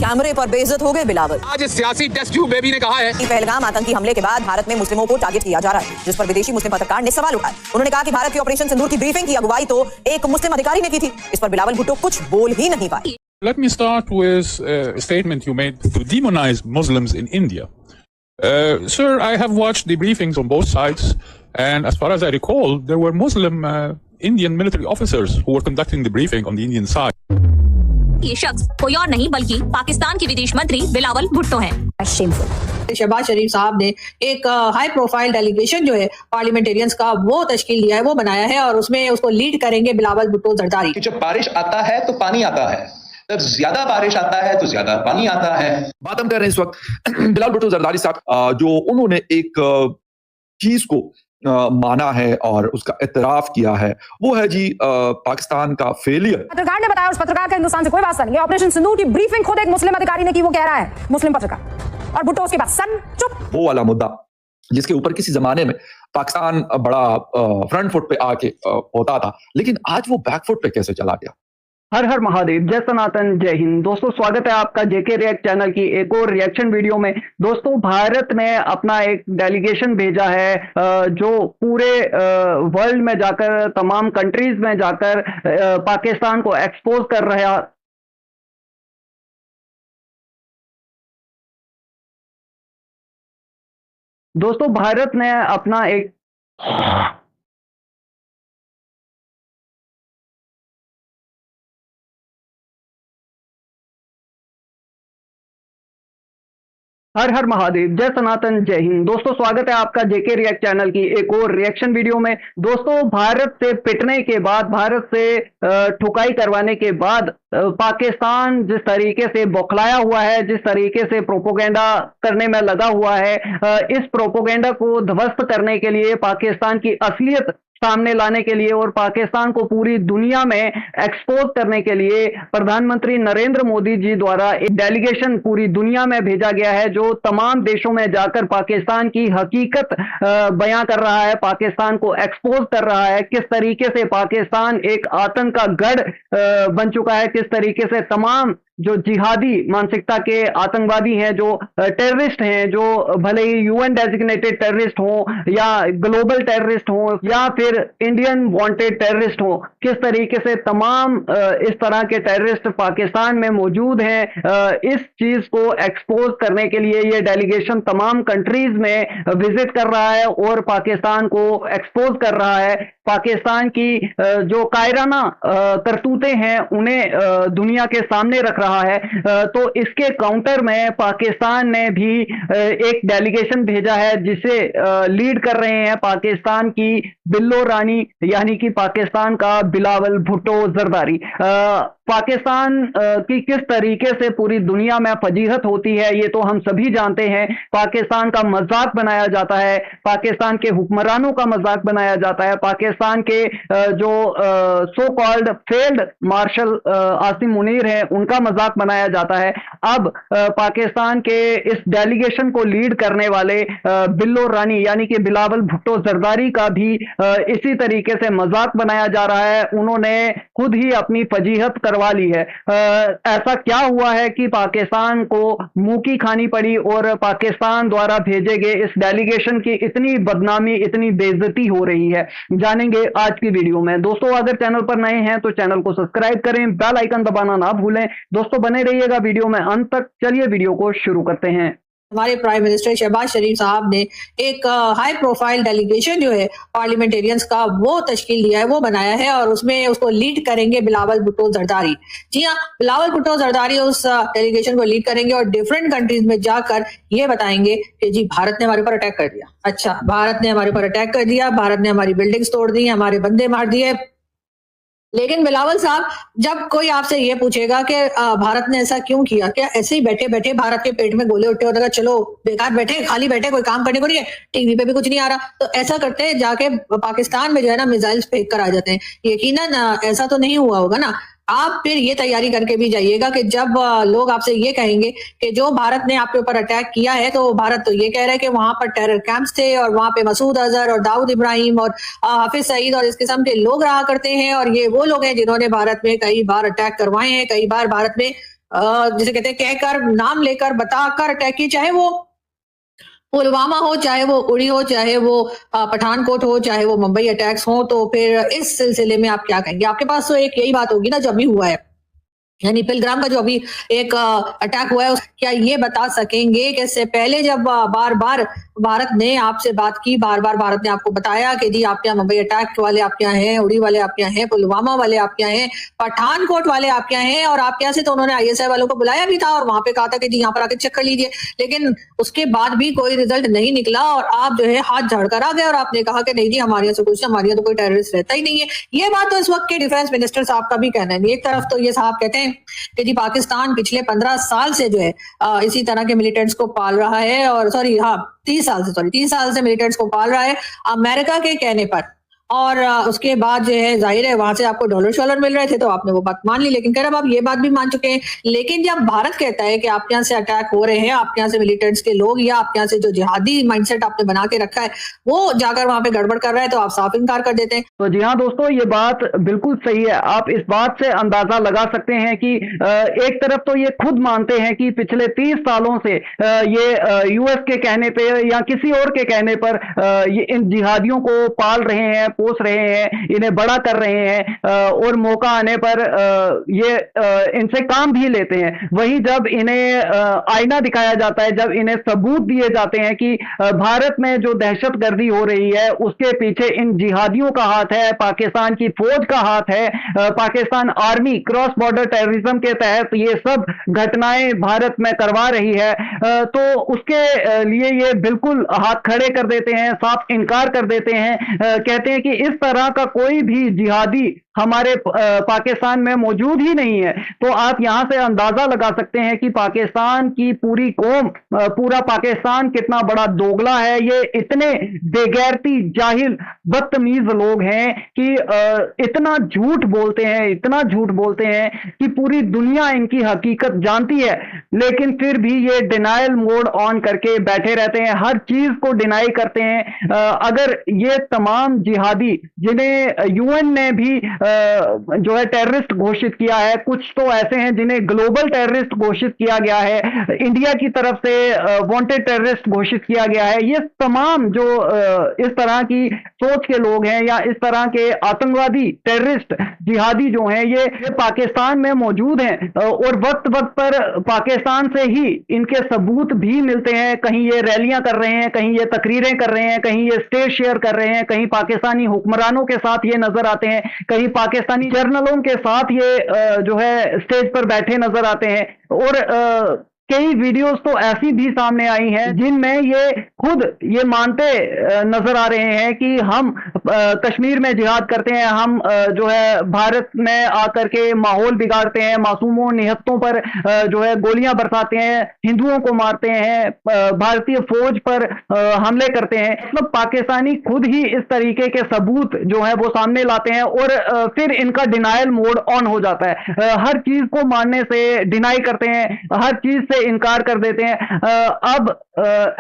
कैमरे पर बेइज्जत हो गए बिलावल। आज सियासी टेस्ट ट्यूब बेबी ने कहा है कि पहलगाम आतंकी हमले के बाद भारत में मुस्लिमों को टारगेट किया जा रहा है, जिस पर विदेशी मुस्लिम पत्रकार ने सवाल उठाए। उन्होंने कहा कि भारत के ऑपरेशन सिंदूर की ब्रीफिंग की अगुवाई तो एक मुस्लिम अधिकारी ने की थी। इस पर बिलावल भुट्टो कुछ बोल ही नहीं पाए। Let me start with a statement you made to demonize Muslims in India. Sir, I have watched the briefings on both sides, and as far as I recall, there were Muslim Indian military officers who were conducting the briefing on the Indian side. ये शख्स कोई और नहीं बल्कि पाकिस्तान के विदेश मंत्री बिलावल भुट्टो हैं। शहबाज शरीफ साहब ने एक हाई प्रोफाइल डेलीगेशन जो है पार्लियामेंटेरियंस का वो तश्कील दिया है, वो बनाया है और उसमें उसको लीड करेंगे बिलावल भुट्टो जरदारी। जब बारिश आता है तो पानी आता है, जब ज्यादा बारिश आता है तो ज्यादा पानी आता है। बात हम कर रहे हैं इस वक्त बिलावल भुट्टो जरदारी साहब, जो उन्होंने एक चीज को माना है और उसका इतराफ किया है, वो है जी पाकिस्तान का फेलियर। पत्रकार ने बताया, उस पत्रकार का हिंदुस्तान से कोई वास्ता नहीं है। ऑपरेशन सिंदूर की ब्रीफिंग खुद एक मुस्लिम अधिकारी ने की, वो कह रहा है मुस्लिम पत्रकार, और भुट्टो उसके बाद सन चुप। वो वाला मुद्दा जिसके ऊपर किसी जमाने में पाकिस्तान बड़ा फ्रंट फुट पे आके होता था, लेकिन आज वो बैक फुट पे कैसे चला गया। हर हर महादेव, जय सनातन, जय हिंद। दोस्तों स्वागत है आपका जेके रिएक्ट चैनल की एक और रिएक्शन वीडियो में। दोस्तों भारत ने अपना एक डेलीगेशन भेजा है जो पूरे वर्ल्ड में जाकर, तमाम कंट्रीज में जाकर पाकिस्तान को एक्सपोज कर रहा। दोस्तों भारत ने अपना एक हर हर महादेव, जय सनातन, जय हिंद। दोस्तों स्वागत है आपका जेके रिएक्ट चैनल की एक और रिएक्शन वीडियो में। दोस्तों भारत से पिटने के बाद, भारत से ठुकाई करवाने के बाद पाकिस्तान जिस तरीके से बौखलाया हुआ है, जिस तरीके से प्रोपोगेंडा करने में लगा हुआ है, इस प्रोपोगेंडा को ध्वस्त करने के लिए, पाकिस्तान की असलियत सामने लाने के लिए और पाकिस्तान को पूरी दुनिया में एक्सपोज करने के लिए प्रधानमंत्री नरेंद्र मोदी जी द्वारा एक डेलीगेशन पूरी दुनिया में भेजा गया है, जो तमाम देशों में जाकर पाकिस्तान की हकीकत बयां कर रहा है, पाकिस्तान को एक्सपोज कर रहा है, किस तरीके से पाकिस्तान एक आतंक का गढ़ बन चुका है, किस तरीके से तमाम जो जिहादी मानसिकता के आतंकवादी हैं, जो टेररिस्ट हैं, जो भले ही यूएन डेजिग्नेटेड टेररिस्ट हो या ग्लोबल टेररिस्ट हो या फिर इंडियन वांटेड टेररिस्ट हो, किस तरीके से तमाम इस तरह के टेररिस्ट पाकिस्तान में मौजूद हैं। इस चीज को एक्सपोज करने के लिए ये डेलीगेशन तमाम कंट्रीज में विजिट कर रहा है और पाकिस्तान को एक्सपोज कर रहा है। पाकिस्तान की जो कायराना करतूतें हैं उन्हें दुनिया के सामने रख रहा है। तो इसके काउंटर में पाकिस्तान ने भी एक डेलीगेशन भेजा है, जिसे लीड कर रहे हैं पाकिस्तान की बिल्लो रानी, यानी कि पाकिस्तान का बिलावल भुट्टो जरदारी। पाकिस्तान की किस तरीके से पूरी दुनिया में फजीहत होती है ये तो हम सभी जानते हैं। पाकिस्तान का मजाक बनाया जाता है, पाकिस्तान के हुक्मरानों का मजाक बनाया जाता है, पाकिस्तान के जो so called failed marshal Asim Munir है उनका मजाक बनाया जाता है। अब पाकिस्तान के इस डेलीगेशन को लीड करने वाले बिल्लो रानी यानी कि बिलावल भुट्टो जरदारी का भी इसी तरीके से मजाक बनाया जा रहा है। उन्होंने खुद ही अपनी फजीहत करवा ली है। ऐसा क्या हुआ है कि पाकिस्तान को मुंह की खानी पड़ी और पाकिस्तान द्वारा भेजे गए इस डेलीगेशन की इतनी बदनामी, इतनी बेइज्जती हो रही है, जानेंगे आज की वीडियो में। दोस्तों अगर चैनल पर नए हैं तो चैनल को सब्सक्राइब करें, बेल आइकन दबाना ना भूलें। दोस्तों बने रहिएगा वीडियो में अंत तक। चलिए वीडियो को शुरू करते हैं। हमारे प्राइम मिनिस्टर शहबाज शरीफ साहब ने एक हाई प्रोफाइल डेलीगेशन जो है पार्लियामेंटेरियंस का वो तश्कील दिया है, वो बनाया है और उसमें उसको लीड करेंगे बिलावल भुट्टो जरदारी। जी हाँ, बिलावल भुट्टो जरदारी उस डेलीगेशन को लीड करेंगे और डिफरेंट कंट्रीज में जाकर ये बताएंगे कि जी भारत ने हमारे ऊपर अटैक कर दिया। अच्छा, भारत ने हमारे ऊपर अटैक कर दिया, भारत ने हमारी बिल्डिंग्स तोड़ दी, हमारे बंदे मार दिए। लेकिन बिलावल साहब, जब कोई आपसे ये पूछेगा कि भारत ने ऐसा क्यों किया, क्या ऐसे ही बैठे बैठे भारत के पेट में गोले उठे और चलो बेकार बैठे, खाली बैठे, कोई काम करने को नहीं है, टीवी पे भी कुछ नहीं आ रहा, तो ऐसा करते जाके पाकिस्तान में जो है ना मिसाइल्स फेंक कर आ जाते हैं। यकीनन ऐसा तो नहीं हुआ होगा ना। आप फिर ये तैयारी करके भी जाइएगा कि जब लोग आपसे ये कहेंगे कि जो भारत ने आपके ऊपर अटैक किया है, तो भारत तो ये कह रहा है कि वहां पर टेरर कैंप्स थे और वहां पे मसूद अजहर और दाऊद इब्राहिम और हाफिज सईद और इस किस्म के लोग रहा करते हैं और ये वो लोग हैं जिन्होंने भारत में कई बार अटैक करवाए हैं, कई बार भारत में जिसे कहते हैं कहकर, नाम लेकर, बताकर अटैक किए, चाहे वो पुलवामा हो, चाहे वो उड़ी हो, चाहे वो पठानकोट हो, चाहे वो मुंबई अटैक्स हो। तो फिर इस सिलसिले में आप क्या कहेंगे? आपके पास तो एक यही बात होगी ना, जो अभी हुआ है, यानी पहलगाम का जो अभी एक अटैक हुआ है, क्या ये बता सकेंगे कि इससे पहले जब बार बार भारत ने आपसे बात की, बार बार भारत ने आपको बताया कि जी आपके यहाँ मुंबई अटैक वाले आपके यहाँ हैं, उड़ी वाले आपके यहाँ हैं, पुलवामा वाले आपके यहाँ हैं, पठानकोट वाले आपके यहाँ हैं, और आपके यहाँ से तो उन्होंने आईएसआई वालों को बुलाया भी था और वहां पे कहा था कि जी यहाँ पर आके चेक कर लीजिए, लेकिन उसके बाद भी कोई रिजल्ट नहीं निकला और आप जो है हाथ झाड़कर आ गए और आपने कहा कि नहीं जी हमारे यहाँ से कुछ, हमारे यहाँ तो कोई टेररिस्ट रहता ही नहीं है। ये बात तो इस वक्त के डिफेंस मिनिस्टर साहब का भी कहना है। एक तरफ तो ये साहब कहते हैं कि जी पाकिस्तान पिछले 15 साल से जो है इसी तरह के मिलिटेंट्स को पाल रहा है, और 3 साल से मिलिटेंट्स को पाल रहा है अमेरिका के कहने पर, और उसके बाद जो है जाहिर है वहां से आपको डॉलर मिल रहे थे तो आपने वो बात मान ली, लेकिन खैर अब आप ये बात भी मान चुके हैं। लेकिन जब भारत कहता है कि आपके यहाँ से अटैक हो रहे हैं, आपके यहाँ से मिलिटेंट्स के लोग, या आपके यहाँ से जो जिहादी माइंडसेट आपने बना के रखा है वो जाकर वहां पे गड़बड़ कर रहा है, तो आप साफ इनकार कर देते हैं। तो जी हाँ दोस्तों, ये बात बिल्कुल सही है। आप इस बात से अंदाजा लगा सकते हैं कि एक तरफ तो ये खुद मानते हैं कि पिछले 30 सालों से ये यूएस के कहने पे या किसी और के कहने पर ये इन जिहादियों को पाल रहे हैं, पोस रहे हैं, इन्हें बड़ा कर रहे हैं, और मौका आने पर ये इनसे काम भी लेते हैं। वहीं जब इन्हें आईना दिखाया जाता है, जब इन्हें सबूत दिए जाते हैं कि भारत में जो दहशतगर्दी हो रही है उसके पीछे इन जिहादियों का हाथ है, पाकिस्तान की फौज का हाथ है, Pakistan army cross border terrorism के तहत ये सब घटनाएं भारत में करवा रही है, तो उसके लिए ये बिल्कुल हाथ खड़े कर देते हैं, साफ इनकार कर देते हैं, कहते हैं कि इस तरह का कोई भी जिहादी हमारे पाकिस्तान में मौजूद ही नहीं है। तो आप यहां से अंदाजा लगा सकते हैं कि पाकिस्तान की पूरी कौम, पूरा पाकिस्तान कितना बड़ा दोगला है। ये इतने बेगैरती, जाहिल, बदतमीज लोग हैं कि इतना झूठ बोलते हैं, इतना झूठ बोलते हैं कि पूरी दुनिया इनकी हकीकत जानती है, लेकिन फिर भी ये डिनायल मोड ऑन करके बैठे रहते हैं, हर चीज को डिनाई करते हैं। अगर ये तमाम जिहादी जिन्हें यूएन ने भी जो है टेररिस्ट घोषित किया है, कुछ तो ऐसे हैं जिन्हें ग्लोबल टेररिस्ट घोषित किया गया है, इंडिया की तरफ से वांटेड टेररिस्ट घोषित किया गया है, ये तमाम जो इस तरह की सोच के लोग हैं या इस तरह के आतंकवादी टेररिस्ट जिहादी जो हैं, ये पाकिस्तान में मौजूद हैं, और वक्त वक्त पर पाकिस्तान से ही इनके सबूत भी मिलते हैं। कहीं ये रैलियां कर रहे हैं, कहीं ये तकरीरें कर रहे हैं, कहीं ये स्टेज शेयर कर रहे हैं, कहीं पाकिस्तानी हुक्मरानों के साथ ये नजर आते हैं, कहीं पाकिस्तानी जर्नलों के साथ ये जो है स्टेज पर बैठे नजर आते हैं। और कई वीडियोस तो ऐसी भी सामने आई हैं जिनमें ये खुद ये मानते नजर आ रहे हैं कि हम कश्मीर में जिहाद करते हैं, हम जो है भारत में आकर के माहौल बिगाड़ते हैं, मासूमों निहत्तों पर जो है गोलियां बरसाते हैं, हिंदुओं को मारते हैं, भारतीय फौज पर हमले करते हैं। मतलब पाकिस्तानी खुद ही इस तरीके के सबूत जो है वो सामने लाते हैं और फिर इनका डिनायल मोड ऑन हो जाता है। हर चीज को मानने से डिनाई करते हैं, हर चीज से इनकार कर देते हैं। अब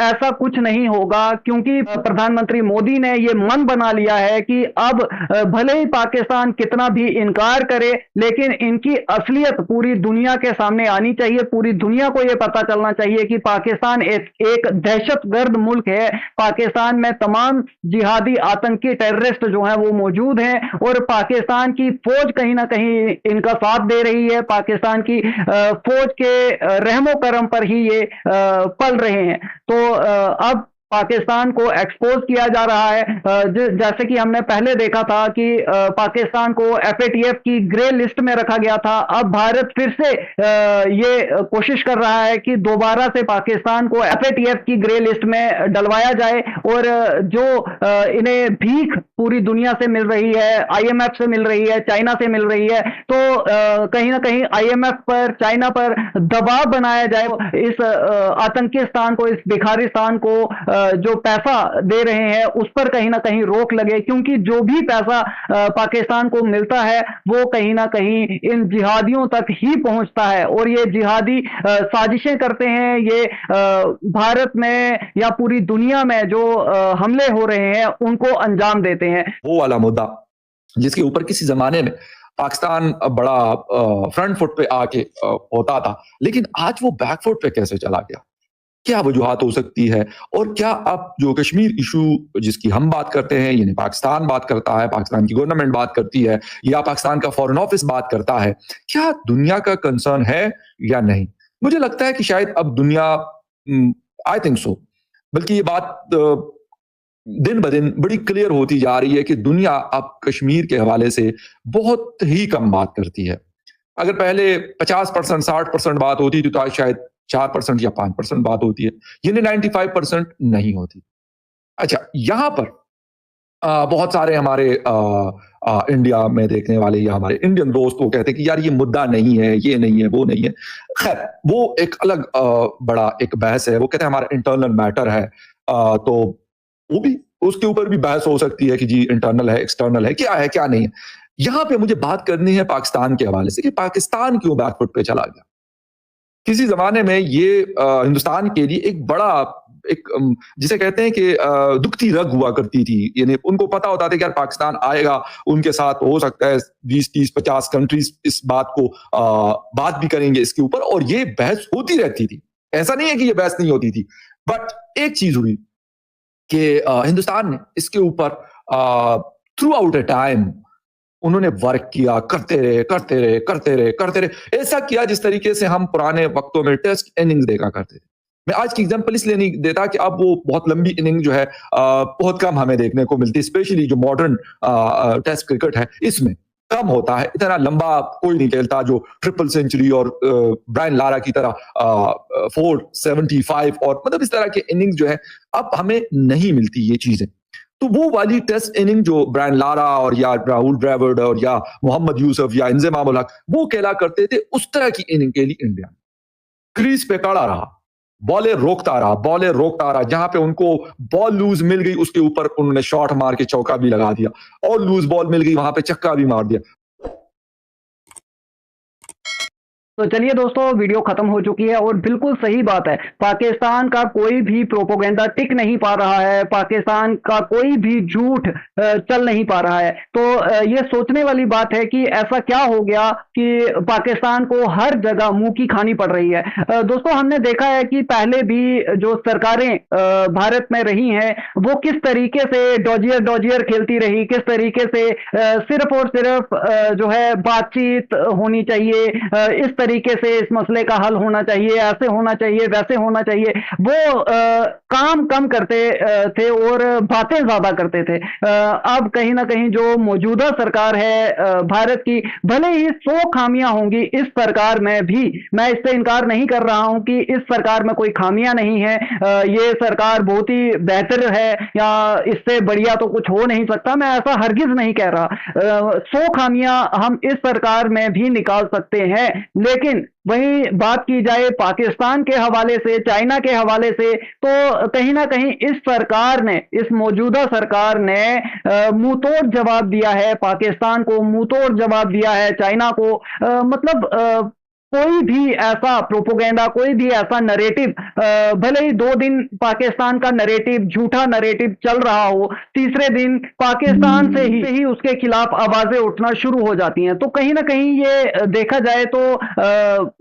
ऐसा कुछ नहीं होगा, क्योंकि प्रधानमंत्री मोदी ने ये मन बना लिया है कि अब भले ही पाकिस्तान कितना भी इनकार करे, लेकिन इनकी असलियत पूरी दुनिया के सामने आनी चाहिए। पूरी दुनिया को यह पता चलना चाहिए कि पाकिस्तान एक दहशतगर्द मुल्क है। पाकिस्तान में तमाम जिहादी आतंकी टेररिस्ट जो हैं वो मौजूद हैं और पाकिस्तान की फौज कहीं ना कहीं इनका साथ दे रही है। पाकिस्तान की फौज के रहमो करम पर ही ये पल रहे हैं। तो अब पाकिस्तान को एक्सपोज किया जा रहा है। जैसे कि हमने पहले देखा था कि पाकिस्तान को FATF की ग्रे लिस्ट में रखा गया था। अब भारत फिर से ये कोशिश कर रहा है कि दोबारा से पाकिस्तान को FATF की ग्रे लिस्ट में डलवाया जाए, और जो इन्हें भीख पूरी दुनिया से मिल रही है, IMF से मिल रही है, चाइना से मिल रही है, तो कहीं ना कहीं IMF पर, चाइना पर दबाव बनाया जाए। इस आतंकिस्तान को, इस भिखारिस्तान को जो पैसा दे रहे हैं उस पर कहीं ना कहीं रोक लगे, क्योंकि जो भी पैसा पाकिस्तान को मिलता है वो कहीं ना कहीं इन जिहादियों तक ही पहुंचता है, और ये जिहादी साजिशें करते हैं। ये भारत में या पूरी दुनिया में जो हमले हो रहे हैं उनको अंजाम देते हैं। वो वाला मुद्दा जिसके ऊपर किसी जमाने में पाकिस्तान बड़ा फ्रंट फुट पे आके होता था, लेकिन आज वो बैक फुट पे कैसे चला गया? क्या वजूहात हो सकती है? और क्या अब जो कश्मीर इशू जिसकी हम बात करते हैं, यानी पाकिस्तान बात करता है, पाकिस्तान की गवर्नमेंट बात करती है, या पाकिस्तान का फॉरेन ऑफिस बात करता है, क्या दुनिया का कंसर्न है या नहीं? मुझे लगता है कि शायद अब दुनिया, आई थिंक सो, बल्कि ये बात दिन ब दिन बड़ी क्लियर होती जा रही है कि दुनिया अब कश्मीर के हवाले से बहुत ही कम बात करती है। अगर पहले 50%, 60% बात होती थी, तो आज शायद 4% या 5% बात होती है, यानी 95% नहीं होती। अच्छा, यहां पर बहुत सारे हमारे इंडिया में देखने वाले या हमारे इंडियन दोस्त वो कहते हैं कि यार ये मुद्दा नहीं है, ये नहीं है, वो नहीं है। खैर, वो एक अलग बड़ा एक बहस है। वो कहते हैं हमारा इंटरनल मैटर है, तो वो भी, उसके ऊपर भी बहस हो सकती है कि जी इंटरनल है, एक्सटर्नल है, क्या नहीं है। यहां पे मुझे बात करनी है पाकिस्तान के हवाले से कि पाकिस्तान क्यों बैकफुट पे चला गया। किसी जमाने में ये हिंदुस्तान के लिए एक बड़ा, एक जिसे कहते हैं कि दुखती रग हुआ करती थी, यानी उनको पता होता था कि यार पाकिस्तान आएगा, उनके साथ हो सकता है 20, 30, 50 कंट्रीज इस बात को बात भी करेंगे इसके ऊपर, और ये बहस होती रहती थी। ऐसा नहीं है कि ये बहस नहीं होती थी, बट एक चीज हुई कि हिंदुस्तान ने इसके ऊपर थ्रू आउट ए टाइम उन्होंने वर्क किया, करते रहे, ऐसा किया जिस तरीके से हम पुराने वक्तों में टेस्ट इनिंग्स देखा करते थे। मैं आज की एग्जांपल इसलिए नहीं देता कि अब वो बहुत लंबी इनिंग जो है बहुत कम हमें देखने को मिलती है, स्पेशली जो मॉडर्न टेस्ट क्रिकेट है इसमें कम होता है। इतना लंबा कोई नहीं खेलता जो ट्रिपल सेंचुरी और ब्रायन लारा की तरह 475 और मतलब इस तरह के इनिंग जो है अब हमें नहीं मिलती ये चीजें। तो वो वाली टेस्ट इनिंग जो ब्रायन लारा और या राहुल द्रविड़ और या मोहम्मद यूसुफ या इंजमाम उल हक वो खेला करते थे, उस तरह की इनिंग के लिए इंडिया क्रीज पे खड़ा रहा, बॉलें रोकता रहा, जहां पे उनको बॉल लूज मिल गई उसके ऊपर उन्होंने शॉट मार के चौका भी लगा दिया, और लूज बॉल मिल गई वहां पे चक्का भी मार दिया। तो चलिए दोस्तों, वीडियो खत्म हो चुकी है और बिल्कुल सही बात है, पाकिस्तान का कोई भी प्रोपोगेंडा टिक नहीं पा रहा है, पाकिस्तान का कोई भी झूठ चल नहीं पा रहा है। तो ये सोचने वाली बात है कि ऐसा क्या हो गया कि पाकिस्तान को हर जगह मुंह की खानी पड़ रही है। दोस्तों, हमने देखा है कि पहले भी जो सरकारें भारत में रही हैं वो किस तरीके से डॉजियर खेलती रही, किस तरीके से सिर्फ और सिर्फ जो है बातचीत होनी चाहिए, इस तरीके से इस मसले का हल होना चाहिए, ऐसे होना चाहिए, वैसे होना चाहिए। वो काम कम करते थे और बातें ज्यादा करते थे। अब कहीं ना कहीं जो मौजूदा सरकार है भारत की, भले ही 100 खामियां होंगी इस सरकार में भी, मैं इससे इनकार नहीं कर रहा हूं कि इस सरकार में कोई खामियां नहीं है, ये सरकार बहुत ही बेहतर है या इससे बढ़िया तो कुछ हो नहीं सकता, मैं ऐसा हरगिज नहीं कह रहा। 100 खामियां हम इस सरकार में भी निकाल सकते हैं, लेकिन वही बात की जाए पाकिस्तान के हवाले से, चाइना के हवाले से, तो कहीं ना कहीं इस सरकार ने, इस मौजूदा सरकार ने मुंह तोड़ जवाब दिया है पाकिस्तान को, मुंह तोड़ जवाब दिया है चाइना को। मतलब कोई भी ऐसा प्रोपोगेंडा, कोई भी ऐसा नरेटिव, भले ही 2 दिन पाकिस्तान का नरेटिव, झूठा नरेटिव चल रहा हो, तीसरे दिन पाकिस्तान से ही उसके खिलाफ आवाजें उठना शुरू हो जाती हैं। तो कहीं ना कहीं ये देखा जाए तो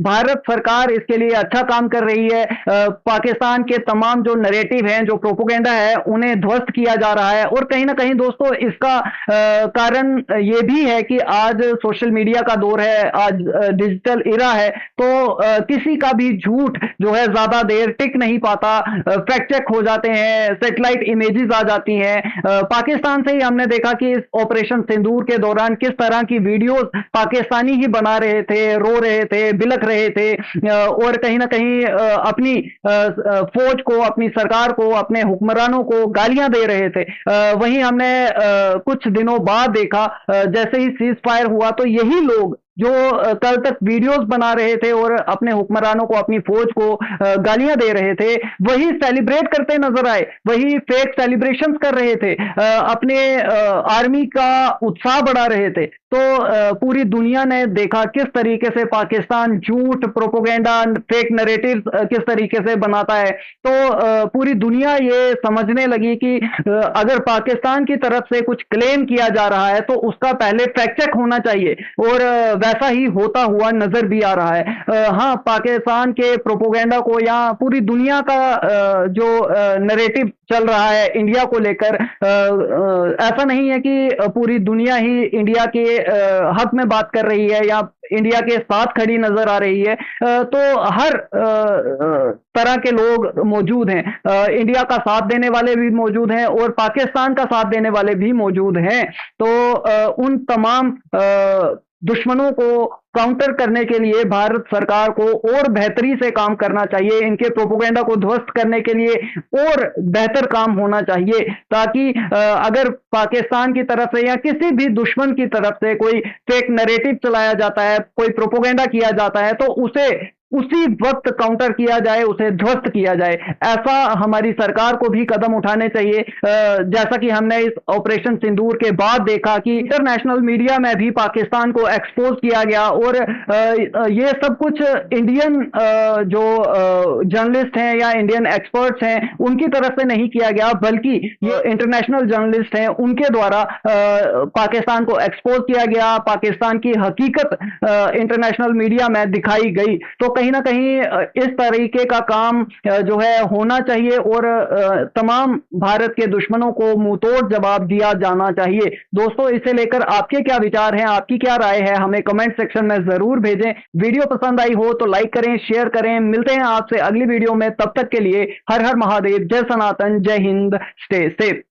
भारत सरकार इसके लिए अच्छा काम कर रही है। पाकिस्तान के तमाम जो नरेटिव हैं, जो प्रोपोगेंडा है, उन्हें ध्वस्त किया जा रहा है। और कहीं ना कहीं दोस्तों इसका कारण ये भी है कि आज सोशल मीडिया का दौर है, आज डिजिटल इरा है, तो किसी का भी झूठ जो है ज्यादा देर टिक नहीं पाता, फैक्ट चेक हो जाते हैं, सैटेलाइट इमेजेस आ जाती हैं। पाकिस्तान से ही हमने देखा कि इस ऑपरेशन सिंदूर के दौरान किस तरह की वीडियोस पाकिस्तानी ही बना रहे थे, रो रहे थे, बिलख रहे थे, और कहीं ना कहीं अपनी फौज को, अपनी सरकार को, अपने हुक्मरानों को गालियां दे रहे थे। वहीं हमने कुछ दिनों बाद देखा, जैसे ही सीज फायर हुआ तो यही लोग जो कल तक वीडियोस बना रहे थे और अपने हुक्मरानों को, अपनी फौज को गालियां दे रहे थे, वही सेलिब्रेट करते नजर आए, वही फेक सेलिब्रेशंस कर रहे थे, अपने आर्मी का उत्साह बढ़ा रहे थे। तो पूरी दुनिया ने देखा किस तरीके से पाकिस्तान झूठ, प्रोपोगेंडा, फेक नैरेटिव किस तरीके से बनाता है। तो पूरी दुनिया ये समझने लगी कि अगर पाकिस्तान की तरफ से कुछ क्लेम किया जा रहा है तो उसका पहले फैक्ट चेक होना चाहिए, और वैसा ही होता हुआ नजर भी आ रहा है। हाँ, पाकिस्तान के प्रोपोगेंडा को या पूरी दुनिया का जो नैरेटिव चल रहा है इंडिया को लेकर, ऐसा नहीं है कि पूरी दुनिया ही इंडिया के हक में बात कर रही है या इंडिया के साथ खड़ी नजर आ रही है। तो हर तरह के लोग मौजूद हैं, इंडिया का साथ देने वाले भी मौजूद हैं और पाकिस्तान का साथ देने वाले भी मौजूद हैं। तो उन तमाम दुश्मनों को काउंटर करने के लिए भारत सरकार को और बेहतरी से काम करना चाहिए, इनके प्रोपोगेंडा को ध्वस्त करने के लिए और बेहतर काम होना चाहिए, ताकि अगर पाकिस्तान की तरफ से या किसी भी दुश्मन की तरफ से कोई फेक नैरेटिव चलाया जाता है, कोई प्रोपोगेंडा किया जाता है, तो उसे उसी वक्त काउंटर किया जाए, उसे ध्वस्त किया जाए। ऐसा हमारी सरकार को भी कदम उठाने चाहिए, जैसा कि हमने इस ऑपरेशन सिंदूर के बाद देखा कि इंटरनेशनल मीडिया में भी पाकिस्तान को एक्सपोज किया गया, और ये सब कुछ इंडियन जो जर्नलिस्ट हैं या इंडियन एक्सपर्ट्स हैं उनकी तरफ से नहीं किया गया, बल्कि ये इंटरनेशनल जर्नलिस्ट हैं उनके द्वारा पाकिस्तान को एक्सपोज किया गया, पाकिस्तान की हकीकत इंटरनेशनल मीडिया में दिखाई गई। तो कहीं ना कहीं इस तरीके का काम जो है होना चाहिए, और तमाम भारत के दुश्मनों को मुंहतोड़ जवाब दिया जाना चाहिए। दोस्तों, इसे लेकर आपके क्या विचार हैं, आपकी क्या राय है, हमें कमेंट सेक्शन में जरूर भेजें। वीडियो पसंद आई हो तो लाइक करें, शेयर करें। मिलते हैं आपसे अगली वीडियो में, तब तक के लिए हर हर महादेव, जय सनातन, जय हिंद, स्टे सेफ।